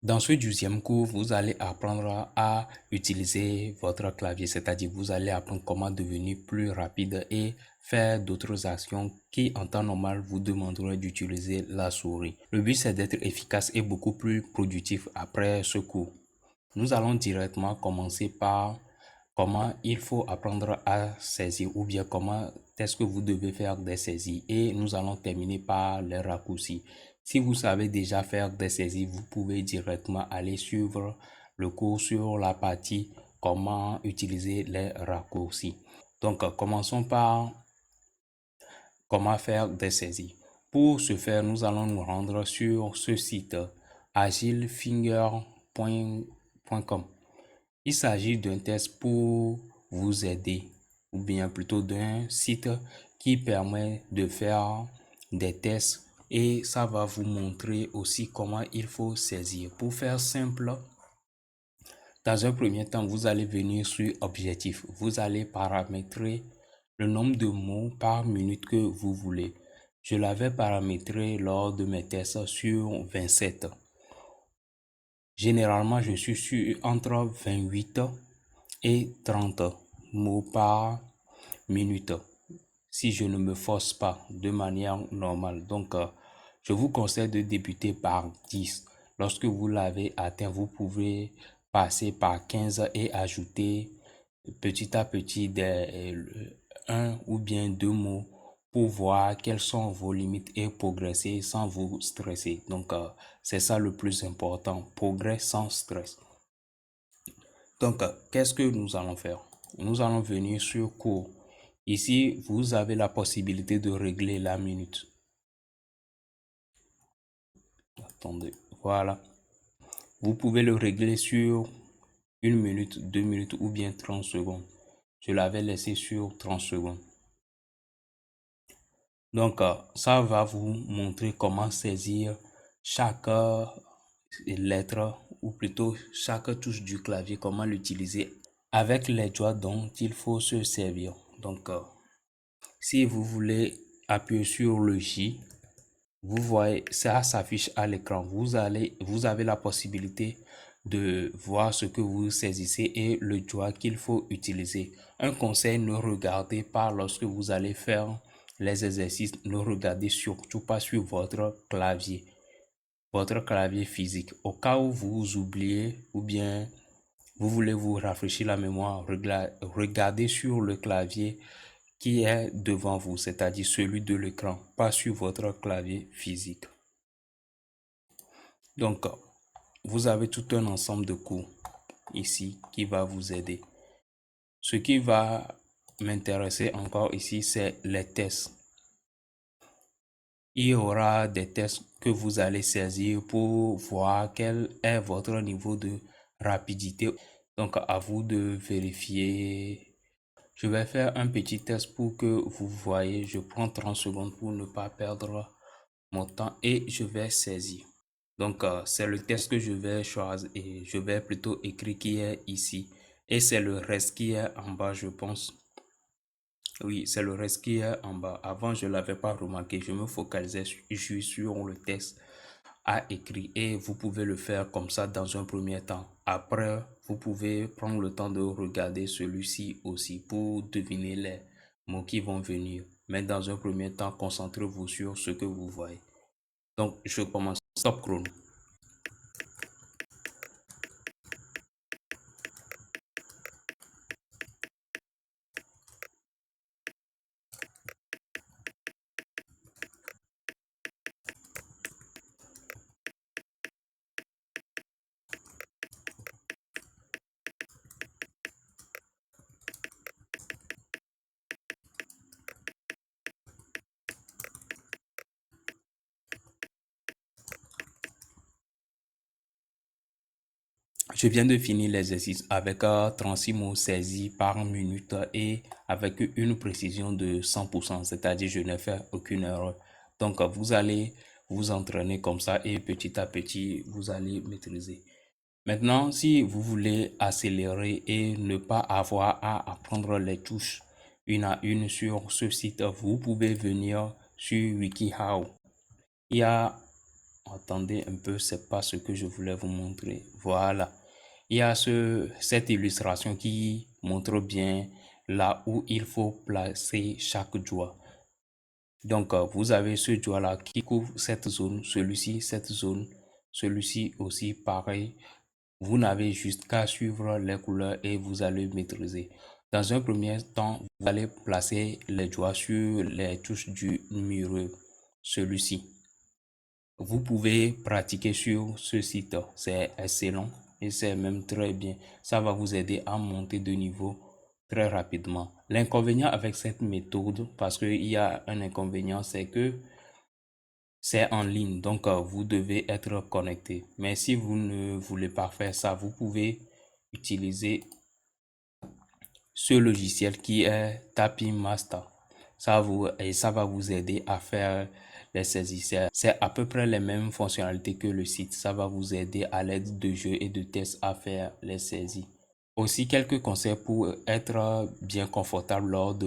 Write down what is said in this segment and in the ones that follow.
Dans ce 12e cours, vous allez apprendre à utiliser votre clavier, c'est-à-dire vous allez apprendre comment devenir plus rapide et faire d'autres actions qui en temps normal vous demanderont d'utiliser la souris. Le but c'est d'être efficace et beaucoup plus productif après ce cours. Nous allons directement commencer par comment il faut apprendre à saisir ou bien comment est-ce que vous devez faire des saisies et nous allons terminer par les raccourcis. Si vous savez déjà faire des saisies, vous pouvez directement aller suivre le cours sur la partie comment utiliser les raccourcis. Donc, commençons par comment faire des saisies. Pour ce faire, nous allons nous rendre sur ce site agilefinger.com. Il s'agit d'un test pour vous aider, ou bien plutôt d'un site qui permet de faire des tests et ça va vous montrer aussi comment il faut saisir. Pour faire simple, dans un premier temps, vous allez venir sur Objectif. Vous allez paramétrer le nombre de mots par minute que vous voulez. Je l'avais paramétré lors de mes tests sur 27. Généralement, je suis sur entre 28 et 30 mots par minute si je ne me force pas de manière normale. Donc, je vous conseille de débuter par 10. Lorsque vous l'avez atteint, vous pouvez passer par 15 et ajouter petit à petit un ou bien deux mots pour voir quelles sont vos limites et progresser sans vous stresser. Donc, c'est ça le plus important, progrès sans stress. Donc, qu'est-ce que nous allons faire? Nous allons venir sur cours. Ici, vous avez la possibilité de régler la minute. Attendez, voilà. Vous pouvez le régler sur 1 minute, 2 minutes ou bien 30 secondes. Je l'avais laissé sur 30 secondes. Donc, ça va vous montrer comment saisir chaque lettre ou plutôt chaque touche du clavier, comment l'utiliser avec les doigts dont il faut se servir. Donc, si vous voulez appuyer sur le J, vous voyez, ça s'affiche à l'écran. Vous avez la possibilité de voir ce que vous saisissez et le doigt qu'il faut utiliser. Un conseil, ne regardez pas lorsque vous allez faire les exercices. Ne regardez surtout pas sur votre clavier physique. Au cas où vous oubliez ou bien vous voulez vous rafraîchir la mémoire, regardez sur le clavier qui est devant vous, c'est-à-dire celui de l'écran, pas sur votre clavier physique. Donc, vous avez tout un ensemble de cours ici qui va vous aider. Ce qui va m'intéresser encore ici, c'est les tests. Il y aura des tests que vous allez saisir pour voir quel est votre niveau de rapidité. Donc, à vous de vérifier. Je vais faire un petit test pour que vous voyez. Je prends 30 secondes pour ne pas perdre mon temps et je vais saisir. Donc, c'est le test que je vais choisir et je vais plutôt écrire qui est ici. Et c'est le reste qui est en bas, je pense. Oui, c'est le reste qui est en bas. Avant, je ne l'avais pas remarqué. Je me focalisais juste sur le texte à écrire et vous pouvez le faire comme ça dans un premier temps. Après, vous pouvez prendre le temps de regarder celui-ci aussi pour deviner les mots qui vont venir. Mais dans un premier temps, concentrez-vous sur ce que vous voyez. Donc, je commence. Stop chrono. Je viens de finir l'exercice avec 36 mots saisis par minute et avec une précision de 100%, c'est-à-dire je n'ai fait aucune erreur. Donc, vous allez vous entraîner comme ça et petit à petit, vous allez maîtriser. Maintenant, si vous voulez accélérer et ne pas avoir à apprendre les touches une à une sur ce site, vous pouvez venir sur WikiHow. Il y a attendez un peu, c'est pas ce que je voulais vous montrer. Voilà. Il y a cette illustration qui montre bien là où il faut placer chaque doigt. Donc, vous avez ce doigt-là qui couvre cette zone, celui-ci, cette zone, celui-ci aussi, pareil. Vous n'avez juste qu'à suivre les couleurs et vous allez maîtriser. Dans un premier temps, vous allez placer les doigts sur les touches du numéro, celui-ci. Vous pouvez pratiquer sur ce site, c'est excellent et c'est même très bien. Ça va vous aider à monter de niveau très rapidement. L'inconvénient avec cette méthode, parce qu'il y a un inconvénient, c'est que c'est en ligne, donc vous devez être connecté. Mais si vous ne voulez pas faire ça, vous pouvez utiliser ce logiciel qui est Tapping Master. Ça va vous aider à faire les saisies. C'est à peu près les mêmes fonctionnalités que le site. Ça va vous aider à l'aide de jeux et de tests à faire les saisies. Aussi, quelques conseils pour être bien confortable lors de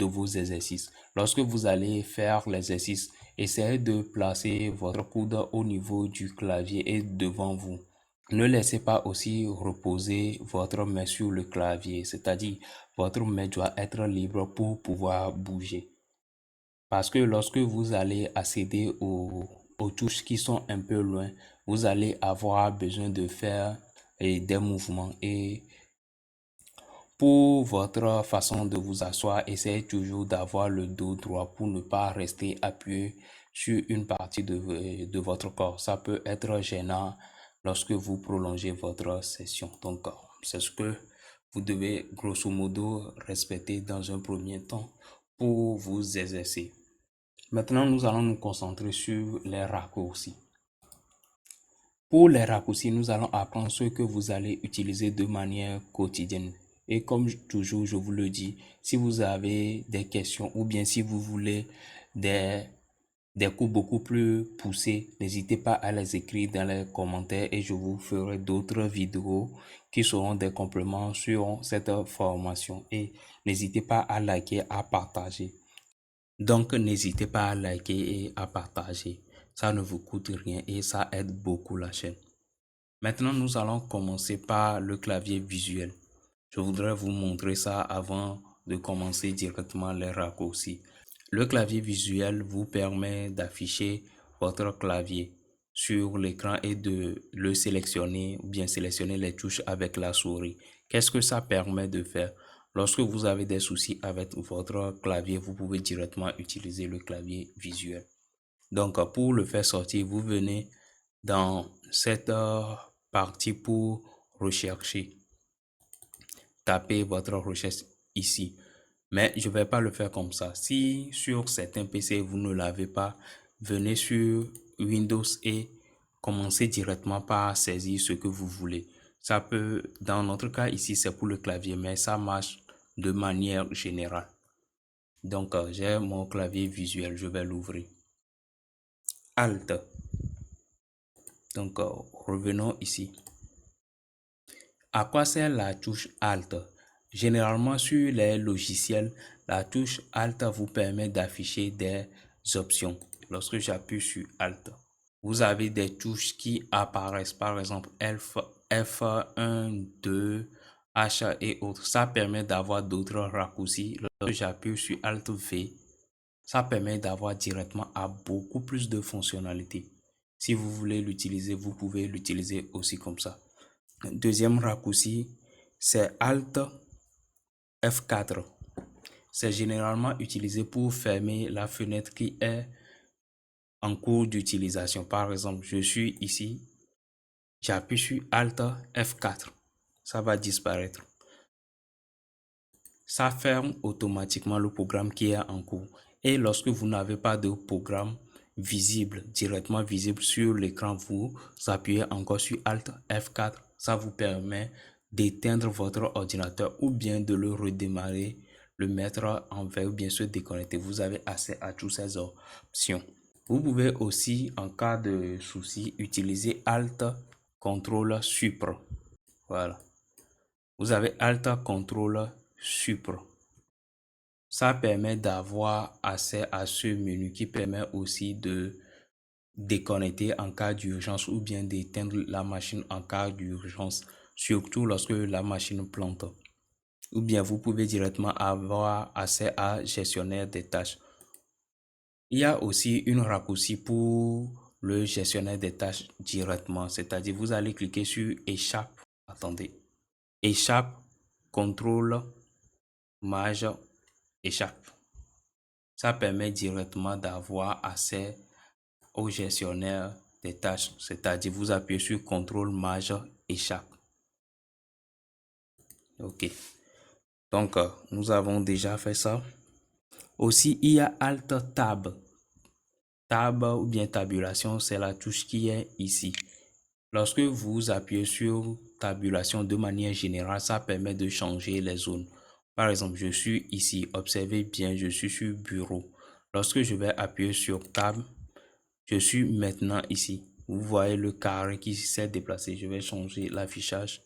vos exercices. Lorsque vous allez faire l'exercice, essayez de placer votre coude au niveau du clavier et devant vous. Ne laissez pas aussi reposer votre main sur le clavier, c'est-à-dire votre main doit être libre pour pouvoir bouger. Parce que lorsque vous allez accéder aux touches qui sont un peu loin, vous allez avoir besoin de faire des mouvements. Et pour votre façon de vous asseoir, essayez toujours d'avoir le dos droit pour ne pas rester appuyé sur une partie de votre corps. Ça peut être gênant lorsque vous prolongez votre session. Donc, c'est ce que vous devez grosso modo respecter dans un premier temps pour vous exercer. Maintenant, nous allons nous concentrer sur les raccourcis. Pour les raccourcis, nous allons apprendre ce que vous allez utiliser de manière quotidienne. Et comme toujours, je vous le dis, si vous avez des questions ou bien si vous voulez des cours beaucoup plus poussés, n'hésitez pas à les écrire dans les commentaires et je vous ferai d'autres vidéos qui seront des compléments sur cette formation. Et n'hésitez pas à liker, à partager. Donc, n'hésitez pas à liker et à partager. Ça ne vous coûte rien et ça aide beaucoup la chaîne. Maintenant, nous allons commencer par le clavier visuel. Je voudrais vous montrer ça avant de commencer directement les raccourcis. Le clavier visuel vous permet d'afficher votre clavier sur l'écran et de le sélectionner ou bien sélectionner les touches avec la souris. Qu'est-ce que ça permet de faire? Lorsque vous avez des soucis avec votre clavier, vous pouvez directement utiliser le clavier visuel. Donc, pour le faire sortir, vous venez dans cette partie pour rechercher. Tapez votre recherche ici. Mais je ne vais pas le faire comme ça. Si sur certains PC, vous ne l'avez pas, venez sur Windows et commencez directement par saisir ce que vous voulez. Ça peut, dans notre cas ici, c'est pour le clavier, mais ça marche de manière générale. Donc, j'ai mon clavier visuel, je vais l'ouvrir. Alt. Donc, revenons ici. À quoi sert la touche Alt? Généralement, sur les logiciels, la touche Alt vous permet d'afficher des options. Lorsque j'appuie sur Alt, vous avez des touches qui apparaissent, par exemple F1, 2, H et autres. Ça permet d'avoir d'autres raccourcis. Lorsque j'appuie sur Alt V, ça permet d'avoir directement à beaucoup plus de fonctionnalités. Si vous voulez l'utiliser, vous pouvez l'utiliser aussi comme ça. Deuxième raccourci, c'est Alt F4. C'est généralement utilisé pour fermer la fenêtre qui est en cours d'utilisation. Par exemple, je suis ici, j'appuie sur Alt F4. Ça va disparaître. Ça ferme automatiquement le programme qui est en cours. Et lorsque vous n'avez pas de programme visible, directement visible sur l'écran, vous appuyez encore sur Alt F4. Ça vous permet d'éteindre votre ordinateur ou bien de le redémarrer, le mettre en veille ou bien se déconnecter. Vous avez accès à toutes ces options. Vous pouvez aussi, en cas de souci, utiliser Alt CTRL Supr. Voilà. Vous avez Alt CTRL Supr. Ça permet d'avoir accès à ce menu qui permet aussi de déconnecter en cas d'urgence ou bien d'éteindre la machine en cas d'urgence, surtout lorsque la machine plante. Ou bien vous pouvez directement avoir accès à gestionnaire des tâches. Il y a aussi une raccourci pour le gestionnaire des tâches directement, c'est-à-dire vous allez cliquer sur échappe, attendez, échappe, contrôle, mage, échappe. Ça permet directement d'avoir accès au gestionnaire des tâches, c'est-à-dire vous appuyez sur contrôle, mage, échappe. Ok, donc nous avons déjà fait ça. Aussi, il y a Alt Tab. Tab ou bien tabulation, c'est la touche qui est ici. Lorsque vous appuyez sur tabulation de manière générale, ça permet de changer les zones. Par exemple, je suis ici, observez bien, je suis sur bureau. Lorsque je vais appuyer sur tab, je suis maintenant ici. Vous voyez le carré qui s'est déplacé. Je vais changer l'affichage.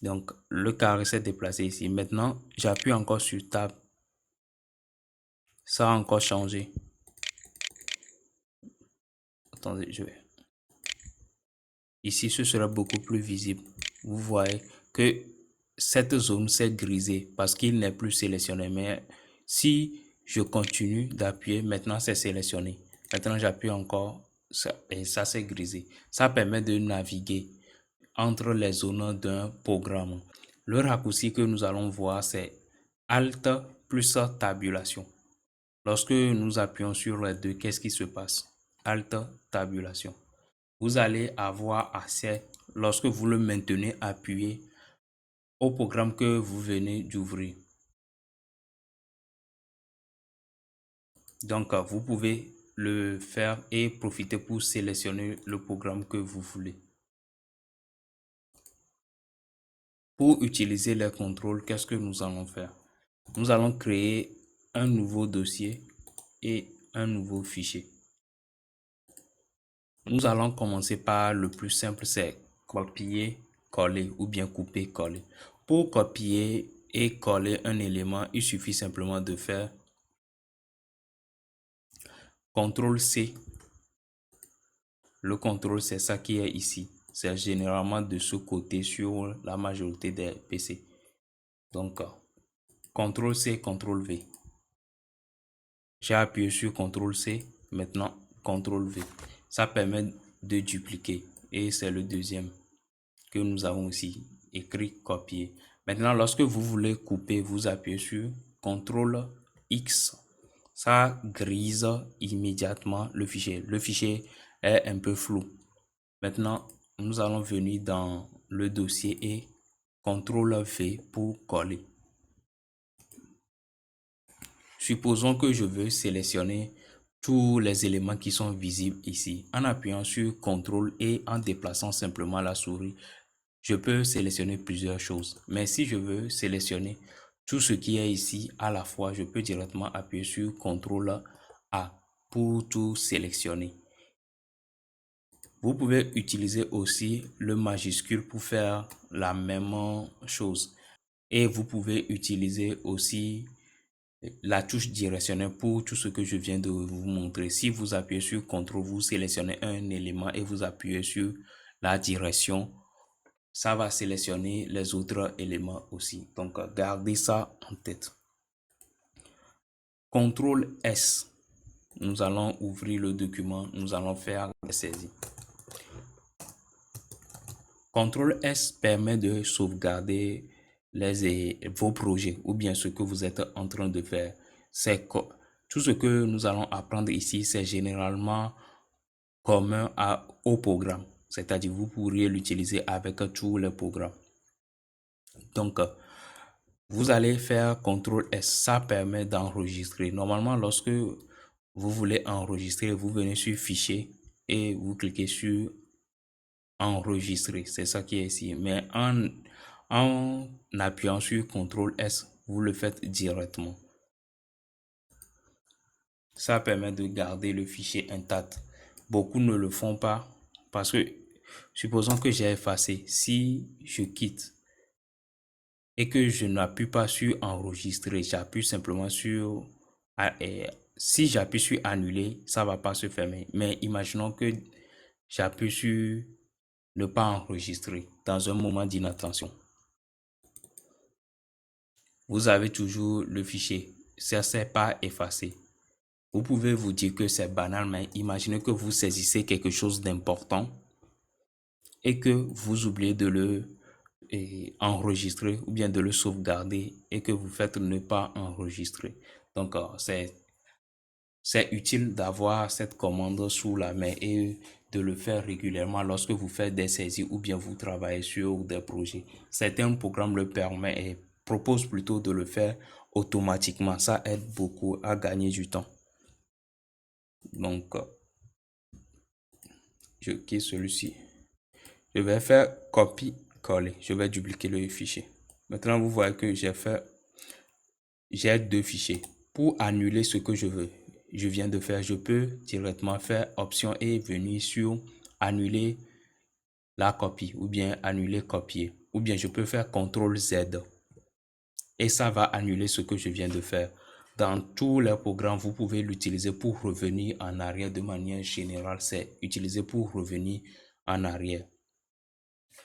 Donc, le carré s'est déplacé ici. Maintenant, j'appuie encore sur tab. Ça a encore changé. Attendez, je vais. Ici, ce sera beaucoup plus visible. Vous voyez que cette zone s'est grisée parce qu'il n'est plus sélectionné. Mais si je continue d'appuyer, maintenant c'est sélectionné. Maintenant, j'appuie encore et ça s'est grisé. Ça permet de naviguer entre les zones d'un programme. Le raccourci que nous allons voir, c'est Alt plus tabulation. Lorsque nous appuyons sur les deux, qu'est-ce qui se passe? Alt tabulation. Vous allez avoir accès, lorsque vous le maintenez appuyé, au programme que vous venez d'ouvrir. Donc, vous pouvez le faire et profiter pour sélectionner le programme que vous voulez. Pour utiliser les contrôles, qu'est-ce que nous allons faire? Nous allons créer un nouveau dossier et un nouveau fichier. Nous allons commencer par le plus simple, c'est copier, coller ou bien couper, coller. Pour copier et coller un élément, il suffit simplement de faire CTRL-C. Le contrôle, c'est ça qui est ici. C'est généralement de ce côté sur la majorité des PC. Donc, CTRL-C, CTRL-V. J'ai appuyé sur CTRL-C, maintenant CTRL-V. Ça permet de dupliquer et c'est le deuxième que nous avons ici, écrit copier. Maintenant, lorsque vous voulez couper, vous appuyez sur CTRL-X. Ça grise immédiatement le fichier. Le fichier est un peu flou. Maintenant, nous allons venir dans le dossier et CTRL-V pour coller. Supposons que je veux sélectionner tous les éléments qui sont visibles ici. En appuyant sur CTRL et en déplaçant simplement la souris, je peux sélectionner plusieurs choses. Mais si je veux sélectionner tout ce qui est ici à la fois, je peux directement appuyer sur CTRL A pour tout sélectionner. Vous pouvez utiliser aussi le majuscule pour faire la même chose. Et vous pouvez utiliser aussi la touche directionnelle pour tout ce que je viens de vous montrer. Si vous appuyez sur CTRL, vous sélectionnez un élément et vous appuyez sur la direction, ça va sélectionner les autres éléments aussi. Donc, gardez ça en tête. CTRL S. Nous allons ouvrir le document. Nous allons faire la saisie. CTRL S permet de sauvegarder vos projets ou bien ce que vous êtes en train de faire. Tout ce que nous allons apprendre ici, c'est généralement commun au programme. C'est-à-dire vous pourriez l'utiliser avec tous les programmes. Donc, vous allez faire CTRL S. Ça permet d'enregistrer. Normalement, lorsque vous voulez enregistrer, vous venez sur Fichier et vous cliquez sur Enregistrer. C'est ça qui est ici. Mais en appuyant sur CTRL S, vous le faites directement. Ça permet de garder le fichier intact. Beaucoup ne le font pas parce que, supposons que j'ai effacé. Si je quitte et que je n'appuie pas sur enregistrer, j'appuie simplement sur si j'appuie sur annuler, ça va pas se fermer. Mais imaginons que j'appuie sur ne pas enregistrer dans un moment d'inattention. Vous avez toujours le fichier. Ça ne s'est pas effacé. Vous pouvez vous dire que c'est banal, mais imaginez que vous saisissez quelque chose d'important et que vous oubliez de le enregistrer ou bien de le sauvegarder et que vous faites ne pas enregistrer. Donc, c'est utile d'avoir cette commande sous la main et de le faire régulièrement lorsque vous faites des saisies ou bien vous travaillez sur des projets. Certains programmes le permettent et proposent plutôt de le faire automatiquement. Ça aide beaucoup à gagner du temps. Donc, je quitte celui-ci. Je vais faire copier-coller. Je vais dupliquer le fichier. Maintenant, vous voyez que j'ai deux fichiers. Pour annuler ce que je viens de faire, je peux directement faire option et venir sur annuler la copie ou bien annuler copier. Ou bien je peux faire CTRL Z et ça va annuler ce que je viens de faire. Dans tous les programmes, vous pouvez l'utiliser pour revenir en arrière de manière générale. C'est utilisé pour revenir en arrière.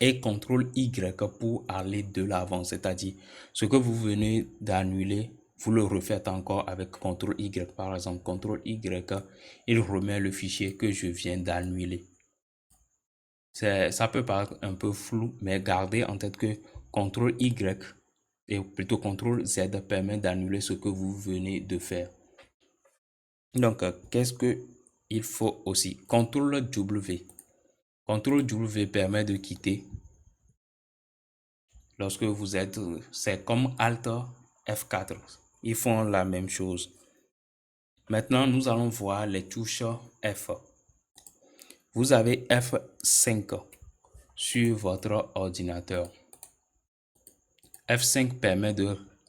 Et CTRL Y pour aller de l'avant, c'est-à-dire ce que vous venez d'annuler, vous le refaites encore avec CTRL Y. Par exemple, CTRL Y, il remet le fichier que je viens d'annuler. Ça peut paraître un peu flou, mais gardez en tête que CTRL Y et plutôt CTRL Z permet d'annuler ce que vous venez de faire. Donc, qu'est-ce qu'il faut aussi? CTRL W. CTRL W permet de quitter. Lorsque vous êtes, c'est comme Alt F4. Ils font la même chose. Maintenant, nous allons voir les touches F. Vous avez F5 sur votre ordinateur. F5 permet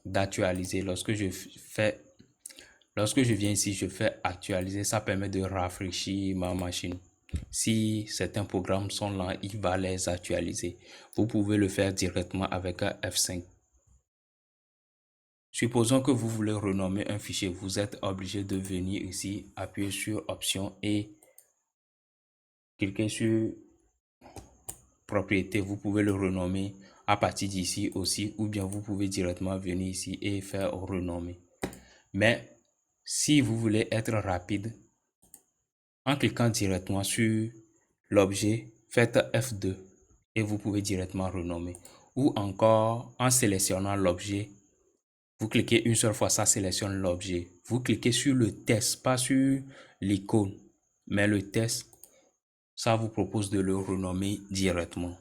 d'actualiser. Lorsque je viens ici, je fais actualiser. Ça permet de rafraîchir ma machine. Si certains programmes sont là, il va les actualiser. Vous pouvez le faire directement avec F5. Supposons que vous voulez renommer un fichier. Vous êtes obligé de venir ici, appuyer sur Option et cliquer sur Propriété. Vous pouvez le renommer à partir d'ici aussi, ou bien vous pouvez directement venir ici et faire renommer. Mais si vous voulez être rapide, en cliquant directement sur l'objet, faites F2 et vous pouvez directement renommer. Ou encore en sélectionnant l'objet, vous cliquez une seule fois, ça sélectionne l'objet. Vous cliquez sur le test, pas sur l'icône, mais le test, ça vous propose de le renommer directement.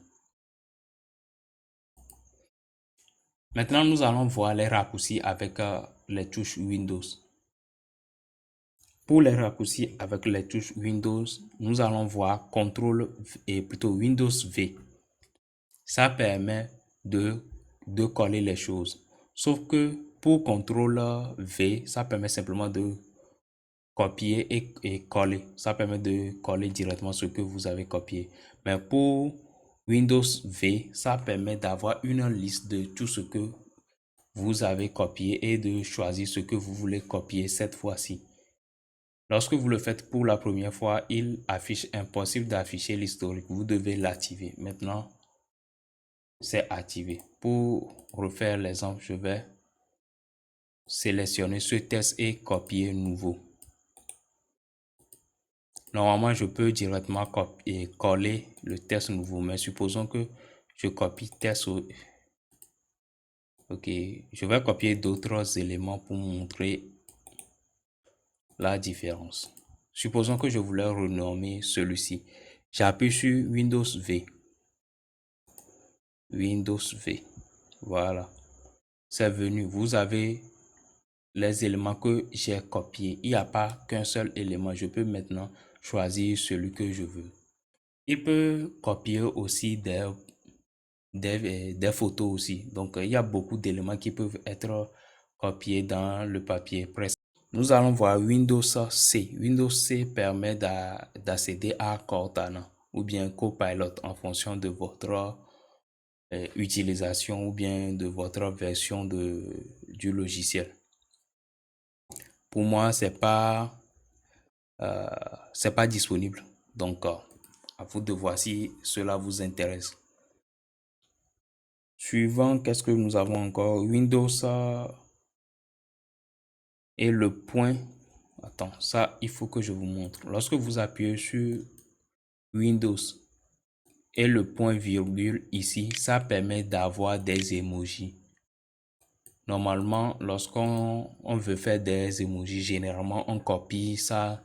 Maintenant, nous allons voir les raccourcis avec les touches Windows. Pour les raccourcis avec les touches Windows, nous allons voir CTRL et plutôt Windows V. Ça permet de coller les choses. Sauf que pour CTRL V, ça permet simplement de copier et coller. Ça permet de coller directement ce que vous avez copié. Mais pour Windows V, ça permet d'avoir une liste de tout ce que vous avez copié et de choisir ce que vous voulez copier cette fois-ci. Lorsque vous le faites pour la première fois, il affiche impossible d'afficher l'historique. Vous devez l'activer. Maintenant, c'est activé. Pour refaire l'exemple, je vais sélectionner ce test et copier nouveau. Normalement, je peux directement coller le test nouveau, mais supposons que je copie test. Ok, je vais copier d'autres éléments pour montrer la différence. Supposons que je voulais renommer celui-ci. J'appuie sur Windows V. Windows V. Voilà. C'est venu. Vous avez les éléments que j'ai copiés. Il n'y a pas qu'un seul élément. Je peux maintenant choisir celui que je veux. Il peut copier aussi des photos aussi. Donc, il y a beaucoup d'éléments qui peuvent être copiés dans le papier. Nous allons voir Windows C. Windows C permet d'accéder à Cortana ou bien Copilot en fonction de votre utilisation ou bien de votre version du logiciel. pour moi, c'est pas disponible. Donc, à vous de voir si cela vous intéresse. Suivant, qu'est-ce que nous avons encore? Windows et le point. Attends, ça, il faut que je vous montre. Lorsque vous appuyez sur Windows et le point virgule ici, ça permet d'avoir des emojis. Normalement, lorsqu'on veut faire des emojis, généralement, on copie ça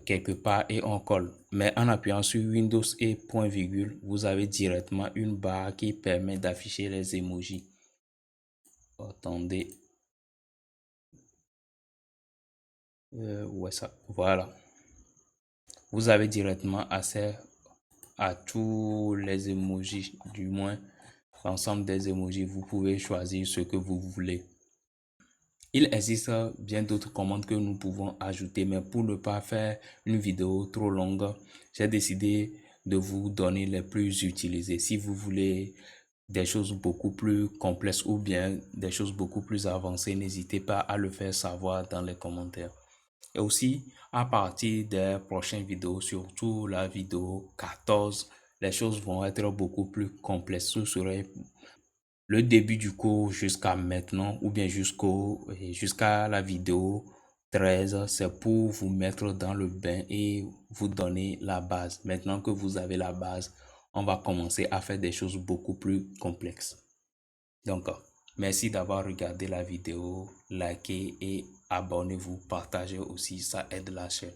quelque part et on colle. Mais en appuyant sur Windows et point virgule, vous avez directement une barre qui permet d'afficher les emojis. Attendez. Ouais, ça. Voilà. Vous avez directement accès à tous les emojis, du moins l'ensemble des emojis. Vous pouvez choisir ce que vous voulez. Il existe bien d'autres commandes que nous pouvons ajouter, mais pour ne pas faire une vidéo trop longue, j'ai décidé de vous donner les plus utilisées. Si vous voulez des choses beaucoup plus complexes ou bien des choses beaucoup plus avancées, n'hésitez pas à le faire savoir dans les commentaires. Et aussi, à partir des prochaines vidéos, surtout la vidéo 14, les choses vont être beaucoup plus complexes. Ce serait le début du cours jusqu'à maintenant ou bien jusqu'à la vidéo 13, c'est pour vous mettre dans le bain et vous donner la base. Maintenant que vous avez la base, on va commencer à faire des choses beaucoup plus complexes. Donc, merci d'avoir regardé la vidéo, likez et abonnez-vous, partagez aussi, ça aide la chaîne.